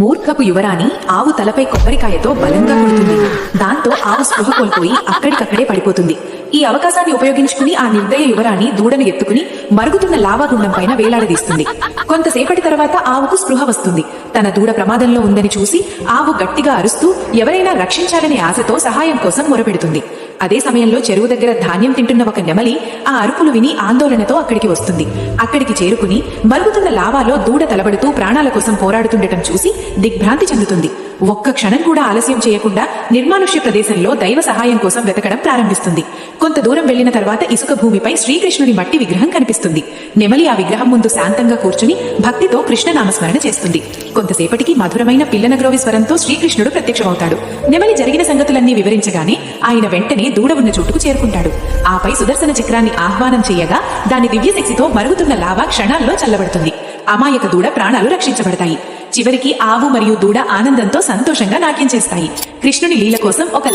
మూర్ఖపు యువరాణి ఆవు తలపై కొబ్బరికాయతో బలంగా కొడుతుంది. దాంతో ఆవు స్పృహ కోల్పోయి అక్కడికక్కడే పడిపోతుంది. ఈ అవకాశాన్ని ఉపయోగించుకుని ఆ నిర్దయ యువరాణి దూడను ఎత్తుకుని మరుగుతున్న లావాగుండం పైన వేలాడదీస్తుంది. కొంతసేపటి తర్వాత ఆవుకు స్పృహ వస్తుంది. తన దూడ ప్రమాదంలో ఉందని చూసి ఆవు గట్టిగా అరుస్తూ ఎవరైనా రక్షించాలనే ఆశతో సహాయం కోసం మొరపెడుతుంది. అదే సమయంలో చెరువు దగ్గర ధాన్యం తింటున్న ఒక నెమలి ఆ అరుపులు విని ఆందోళనతో అక్కడికి వస్తుంది. అక్కడికి చేరుకుని మరుగుతున్న లావాలో దూడ తలబడుతూ ప్రాణాల కోసం పోరాడుతుండటం చూసి దిగ్భ్రాంతి చెందుతుంది. ఒక్క క్షణం కూడా ఆలస్యం చేయకుండా నిర్మానుష్య ప్రదేశంలో దైవ సహాయం కోసం వెతకడం ప్రారంభిస్తుంది. కొంత దూరం వెళ్లిన తర్వాత ఇసుక భూమిపై శ్రీకృష్ణుడి మట్టి విగ్రహం కనిపిస్తుంది. నెమలి ఆ విగ్రహం ముందు శాంతంగా కూర్చుని భక్తితో కృష్ణనామస్మరణ చేస్తుంది. కొంతసేపటికి మధురమైన పిల్లనగ్రోవి స్వరంతో శ్రీకృష్ణుడు ప్రత్యక్షమవుతాడు. నెమలి జరిగిన సంగతులన్నీ వివరించగానే ఆయన వెంటనే దూడ ఉన్న చోటుకు చేరుకుంటాడు. ఆపై సుదర్శన చక్రాన్ని ఆహ్వానం చేయగా దాని దివ్యశక్తితో మరుగుతున్న లావా క్షణాల్లో చల్లబడుతుంది. అమాయక దూడ ప్రాణాలు రక్షించబడతాయి. చివరికి ఆవు మరియు దూడ ఆనందంతో సంతోషంగా నాట్యం చేస్తాయి. కృష్ణుని లీల కోసం ఒక